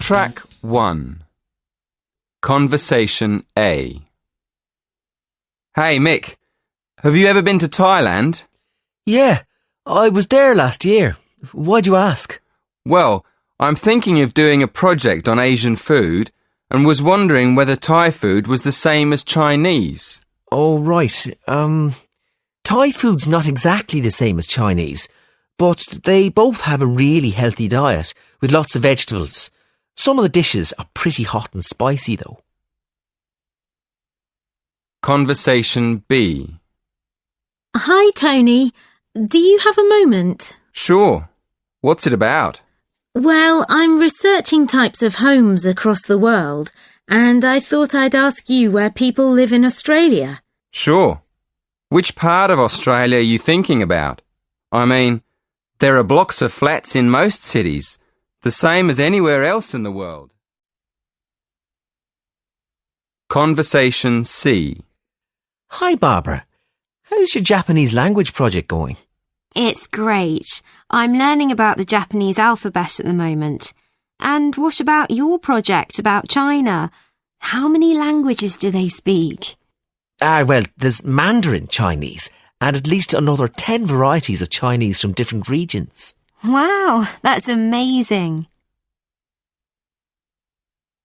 Track 1. Conversation A. Hey Mick, have you ever been to Thailand? Yeah, I was there last year. Why'd you ask? Well, I'm thinking of doing a project on Asian food and was wondering whether Thai food was the same as Chinese. Oh, right. Thai food's not exactly the same as Chinese, but they both have a really healthy diet with lots of vegetables. Some of the dishes are pretty hot and spicy though. Conversation B. Hi, Tony. Do you have a moment? Sure. What's it about? Well, I'm researching types of homes across the world, and I thought I'd ask you where people live in Australia. Sure. Which part of Australia are you thinking about? I mean, there are blocks of flats in most cities, the same as anywhere else in the world. Conversation C. Hi, Barbara. How's your Japanese language project going? It's great. I'm learning about the Japanese alphabet at the moment. And what about your project about China? How many languages do they speak? Well, there's Mandarin Chinese and at least another 10 varieties of Chinese from different regions. Wow, that's amazing.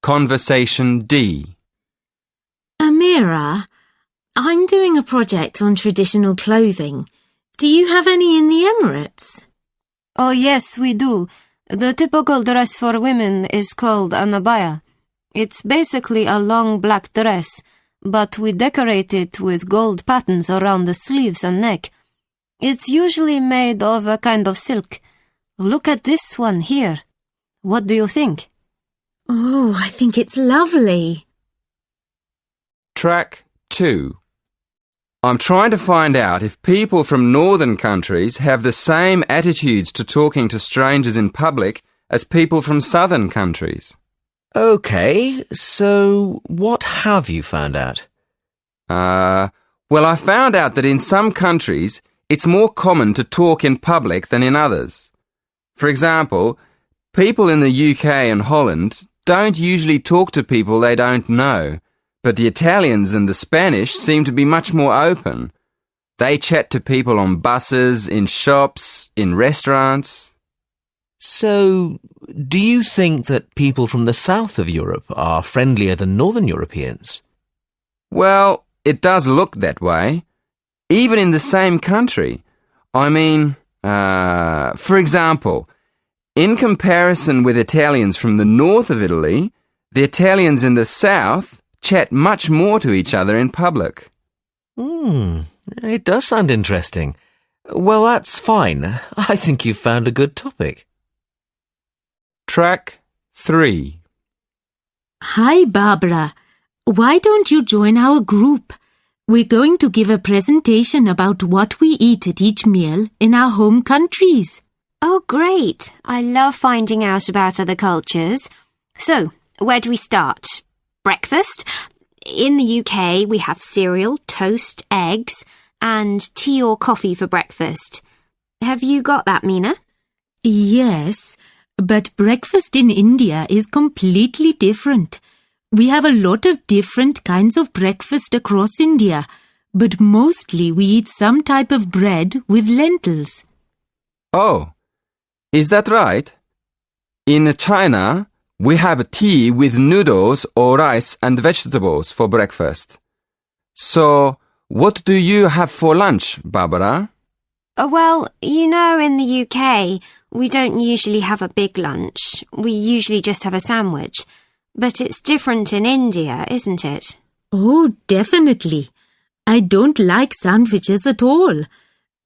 Conversation D. Amira, I'm doing a project on traditional clothing. Do you have any in the Emirates? Oh yes, we do. The typical dress for women is called an abaya. It's basically a long black dress, but we decorate it with gold patterns around the sleeves and neck. It's usually made of a kind of silk. Look at this one here. What do you think? Oh, I think it's lovely. Track 2. I'm trying to find out if people from northern countries have the same attitudes to talking to strangers in public as people from southern countries. OK, so what have you found out? Well, I found out that in some countries it's more common to talk in public than in others. For example, people in the UK and Holland don't usually talk to people they don't know. But the Italians and the Spanish seem to be much more open. They chat to people on buses, in shops, in restaurants. So, do you think that people from the south of Europe are friendlier than northern Europeans? Well, it does look that way. Even in the same country. I mean, for example, in comparison with Italians from the north of Italy, the Italians in the south chat much more to each other in public. It does sound interesting. Well, that's fine. I think you've found a good topic. Track 3. Hi, Barbara. Why don't you join our group? We're going to give a presentation about what we eat at each meal in our home countries. Oh, great. I love finding out about other cultures. So, where do we start? Breakfast. In the UK, we have cereal, toast, eggs, and tea or coffee for breakfast. Have you got that, Mina? Yes, but breakfast in India is completely different. We have a lot of different kinds of breakfast across India, but mostly we eat some type of bread with lentils. Oh, is that right? In China, we have tea with noodles or rice and vegetables for breakfast. So, what do you have for lunch, Barbara? Well, you know, in the UK, we don't usually have a big lunch. We usually just have a sandwich. But it's different in India, isn't it? Oh, definitely. I don't like sandwiches at all.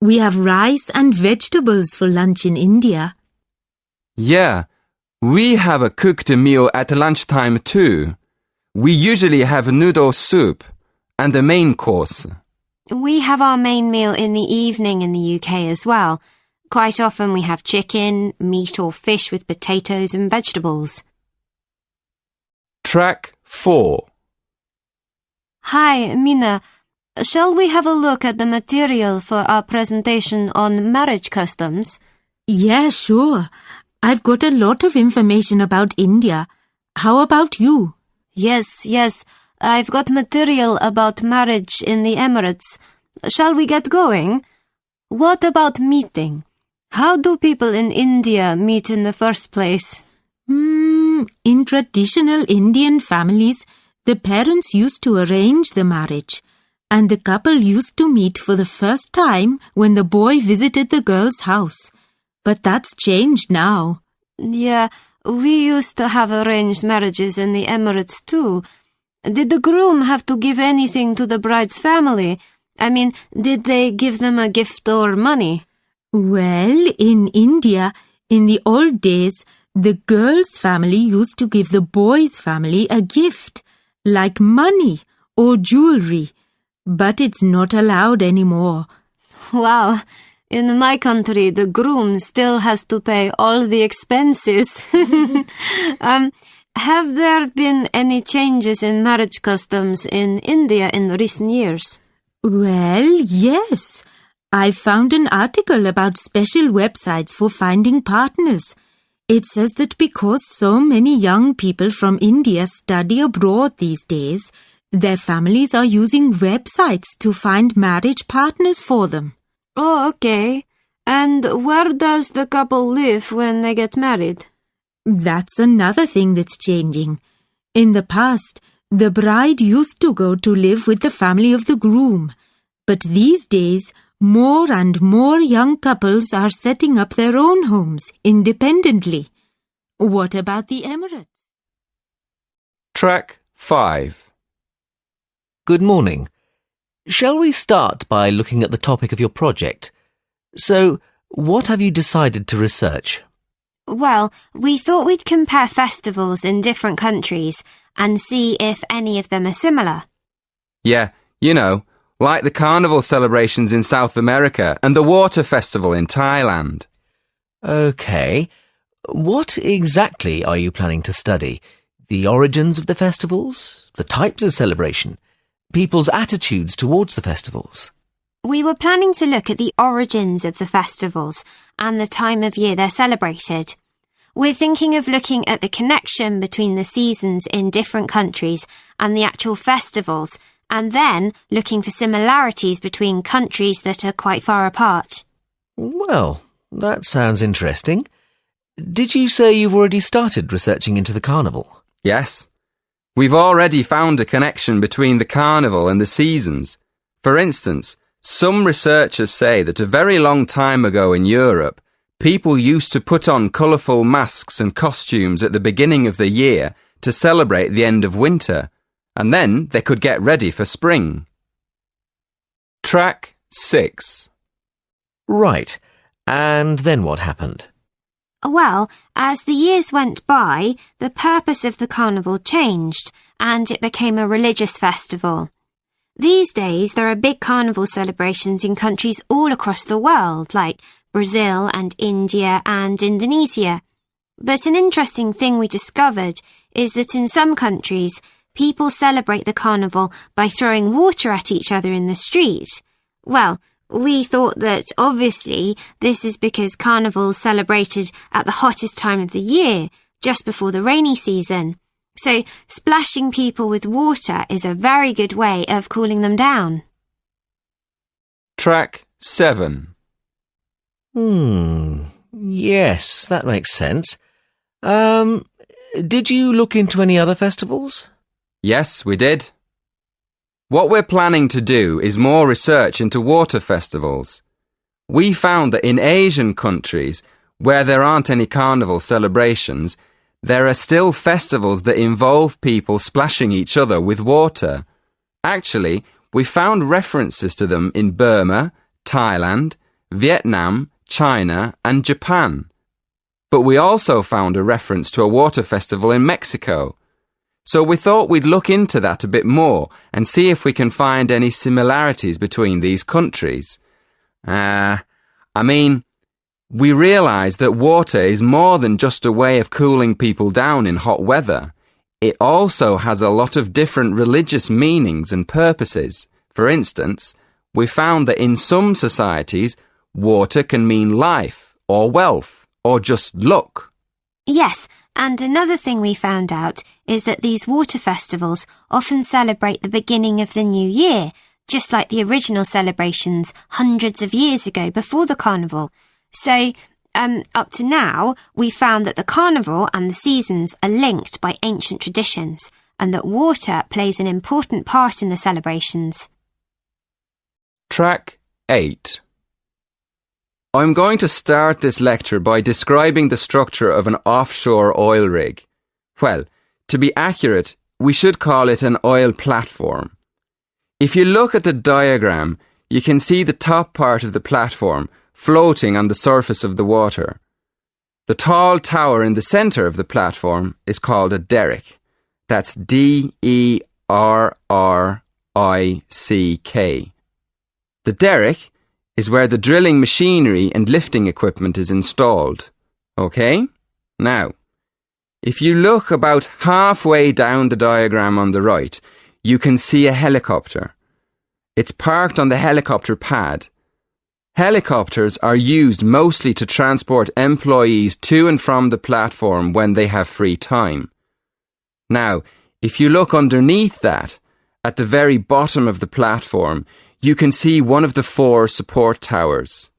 We have rice and vegetables for lunch in India. Yeah. We have a cooked meal at lunchtime too. We usually have noodle soup and a main course. We have our main meal in the evening in the UK as well. Quite often we have chicken, meat or fish with potatoes and vegetables. Track 4. Hi, Mina. Shall we have a look at the material for our presentation on marriage customs? Yeah, sure. I've got a lot of information about India, How about you? Yes, I've got material about marriage in the Emirates. Shall we get going? What about meeting? How do people in India meet in the first place? In traditional Indian families, the parents used to arrange the marriage, and the couple used to meet for the first time when the boy visited the girl's house. But that's changed now. Yeah, we used to have arranged marriages in the Emirates too. Did the groom have to give anything to the bride's family? I mean, did they give them a gift or money? Well, in India, in the old days, the girl's family used to give the boy's family a gift, like money or jewelry, but it's not allowed anymore. Wow, in my country, the groom still has to pay all the expenses. Have there been any changes in marriage customs in India in recent years? Well, yes. I found an article about special websites for finding partners. It says that because so many young people from India study abroad these days, their families are using websites to find marriage partners for them. Oh, okay. And where does the couple live when they get married? That's another thing that's changing. In the past, the bride used to go to live with the family of the groom. But these days, more and more young couples are setting up their own homes independently. What about the Emirates? Track 5. Good morning. Shall we start by looking at the topic of your project? So, what have you decided to research? Well, we thought we'd compare festivals in different countries and see if any of them are similar. Yeah, like the carnival celebrations in South America and the water festival in Thailand. Okay. What exactly are you planning to study? The origins of the festivals? The types of celebration? People's attitudes towards the festivals? We were planning to look at the origins of the festivals and the time of year they're celebrated. We're thinking of looking at the connection between the seasons in different countries and the actual festivals, and then looking for similarities between countries that are quite far apart. Well, that sounds interesting. Did you say you've already started researching into the carnival? Yes. We've already found a connection between the carnival and the seasons. For instance, some researchers say that a very long time ago in Europe, people used to put on colourful masks and costumes at the beginning of the year to celebrate the end of winter, and then they could get ready for spring. Track 6. Right. And then what happened? Well, as the years went by, the purpose of the carnival changed and it became a religious festival. These days, there are big carnival celebrations in countries all across the world, like Brazil and India and Indonesia. But an interesting thing we discovered is that in some countries, people celebrate the carnival by throwing water at each other in the street. Well, we thought that obviously this is because carnival's celebrated at the hottest time of the year, just before the rainy season. So splashing people with water is a very good way of cooling them down. Track 7. Yes, that makes sense. Did you look into any other festivals? Yes, we did. What we're planning to do is more research into water festivals. We found that in Asian countries, where there aren't any carnival celebrations, there are still festivals that involve people splashing each other with water. Actually, we found references to them in Burma, Thailand, Vietnam, China, and Japan. But we also found a reference to a water festival in Mexico. So we thought we'd look into that a bit more and see if we can find any similarities between these countries. We realised that water is more than just a way of cooling people down in hot weather. It also has a lot of different religious meanings and purposes. For instance, we found that in some societies, water can mean life or wealth or just luck. Yes, And another thing we found out is that these water festivals often celebrate the beginning of the new year, just like the original celebrations hundreds of years ago before the carnival. So, up to now, we found that the carnival and the seasons are linked by ancient traditions, and that water plays an important part in the celebrations. Track 8. I'm going to start this lecture by describing the structure of an offshore oil rig. Well, to be accurate, we should call it an oil platform. If you look at the diagram, you can see the top part of the platform floating on the surface of the water. The tall tower in the centre of the platform is called a derrick. That's D-E-R-R-I-C-K. The derrick is where the drilling machinery and lifting equipment is installed. Okay? Now, if you look about halfway down the diagram on the right, you can see a helicopter. It's parked on the helicopter pad. Helicopters are used mostly to transport employees to and from the platform when they have free time. Now, if you look underneath that, at the very bottom of the platform, you can see one of the 4 support towers.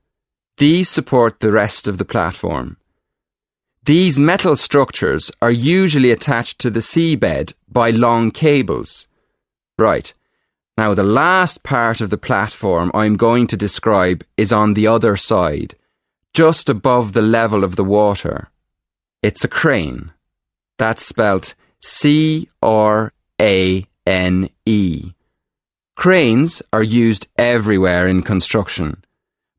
These support the rest of the platform. These metal structures are usually attached to the seabed by long cables. Right. Now, the last part of the platform I'm going to describe is on the other side, just above the level of the water. It's a crane. That's spelt C-R-A-N-E. Cranes are used everywhere in construction,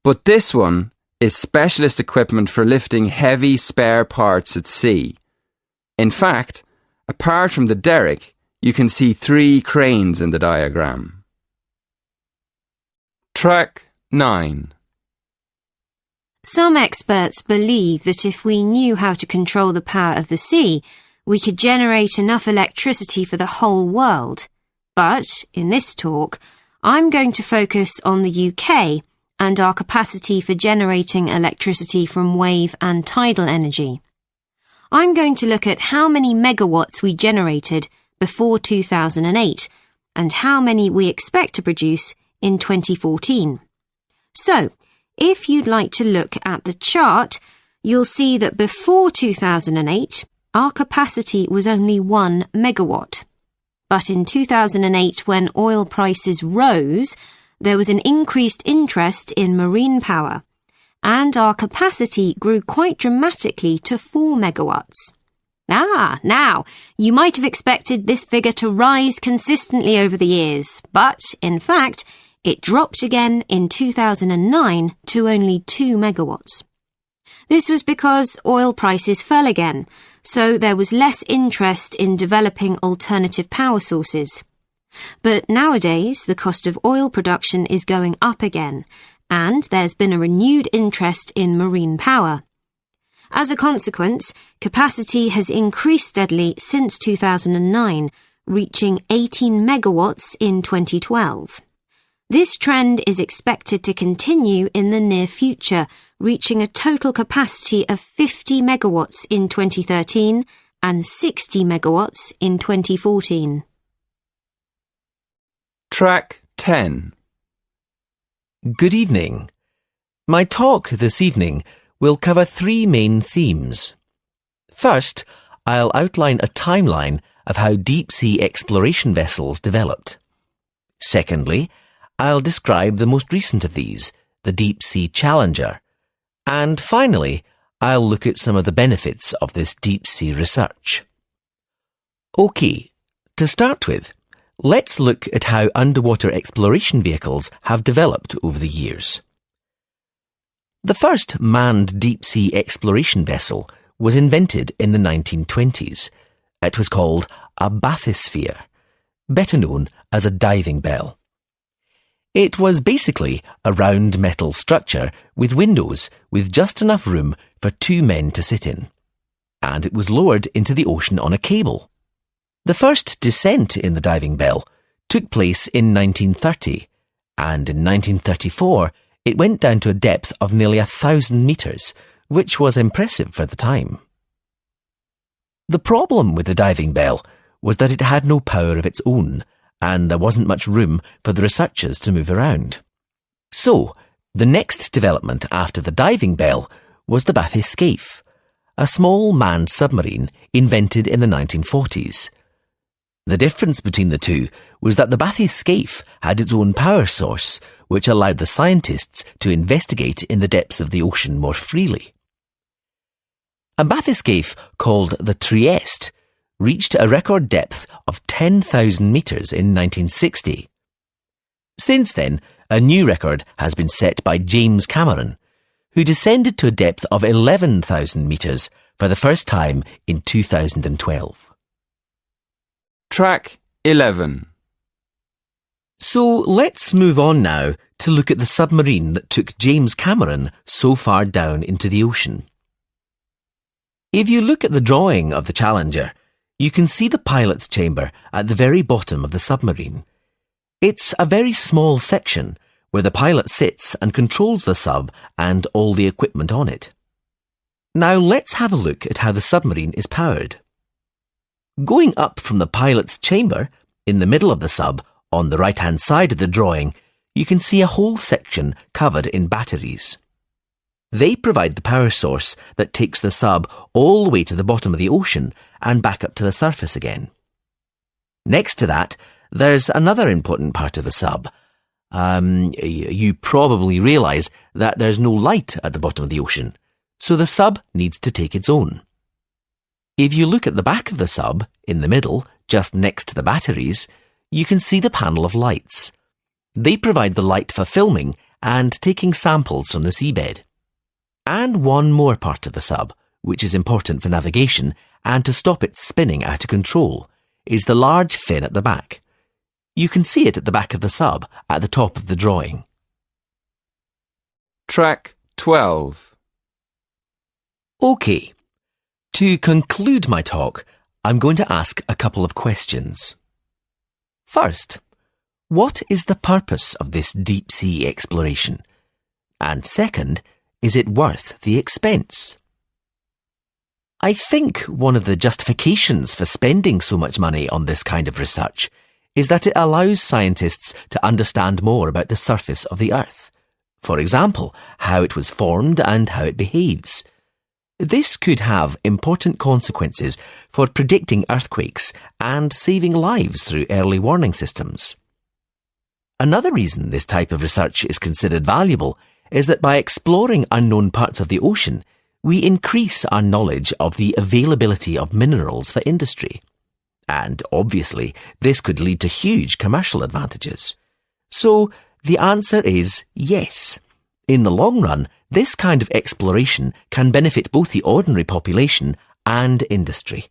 but this one is specialist equipment for lifting heavy spare parts at sea. In fact, apart from the derrick, you can see 3 cranes in the diagram. Track 9. Some experts believe that if we knew how to control the power of the sea, we could generate enough electricity for the whole world. But, in this talk, I'm going to focus on the UK and our capacity for generating electricity from wave and tidal energy. I'm going to look at how many megawatts we generated before 2008 and how many we expect to produce in 2014. So, if you'd like to look at the chart, you'll see that before 2008, our capacity was only 1 megawatt. But in 2008, when oil prices rose, there was an increased interest in marine power, and our capacity grew quite dramatically to 4 megawatts. Now, you might have expected this figure to rise consistently over the years, but, in fact, it dropped again in 2009 to only 2 megawatts. This was because oil prices fell again, so there was less interest in developing alternative power sources. But nowadays, the cost of oil production is going up again, and there's been a renewed interest in marine power. As a consequence, capacity has increased steadily since 2009, reaching 18 megawatts in 2012. This trend is expected to continue in the near future, reaching a total capacity of 50 megawatts in 2013 and 60 megawatts in 2014. Track 10. Good evening. My talk this evening will cover 3 main themes. First, I'll outline a timeline of how deep-sea exploration vessels developed. Secondly, I'll describe the most recent of these, the Deep-Sea Challenger. And finally, I'll look at some of the benefits of this deep-sea research. OK, to start with, let's look at how underwater exploration vehicles have developed over the years. The first manned deep-sea exploration vessel was invented in the 1920s. It was called a bathysphere, better known as a diving bell. It was basically a round metal structure with windows with just enough room for 2 men to sit in. And it was lowered into the ocean on a cable. The first descent in the diving bell took place in 1930, and in 1934 it went down to a depth of nearly 1,000 metres, which was impressive for the time. The problem with the diving bell was that it had no power of its own, and there wasn't much room for the researchers to move around. So, the next development after the diving bell was the bathyscaphe, a small manned submarine invented in the 1940s. The difference between the two was that the bathyscaphe had its own power source, which allowed the scientists to investigate in the depths of the ocean more freely. A bathyscaphe called the Trieste reached a record depth of 10,000 metres in 1960. Since then, a new record has been set by James Cameron, who descended to a depth of 11,000 metres for the first time in 2012. Track 11. So let's move on now to look at the submarine that took James Cameron so far down into the ocean. If you look at the drawing of the Challenger, you can see the pilot's chamber at the very bottom of the submarine. It's a very small section where the pilot sits and controls the sub and all the equipment on it. Now let's have a look at how the submarine is powered. Going up from the pilot's chamber, in the middle of the sub, on the right-hand side of the drawing, you can see a whole section covered in batteries. They provide the power source that takes the sub all the way to the bottom of the ocean and back up to the surface again. Next to that, there's another important part of the sub. You probably realise that there's no light at the bottom of the ocean, so the sub needs to take its own. If you look at the back of the sub, in the middle, just next to the batteries, you can see the panel of lights. They provide the light for filming and taking samples from the seabed. And one more part of the sub, which is important for navigation and to stop it spinning out of control, is the large fin at the back. You can see it at the back of the sub, at the top of the drawing. Track 12. OK. To conclude my talk, I'm going to ask a couple of questions. First, what is the purpose of this deep-sea exploration? And second, is it worth the expense? I think one of the justifications for spending so much money on this kind of research is that it allows scientists to understand more about the surface of the Earth. For example, how it was formed and how it behaves. This could have important consequences for predicting earthquakes and saving lives through early warning systems. Another reason this type of research is considered valuable is that by exploring unknown parts of the ocean, we increase our knowledge of the availability of minerals for industry. And obviously, this could lead to huge commercial advantages. So, the answer is yes. In the long run, this kind of exploration can benefit both the ordinary population and industry.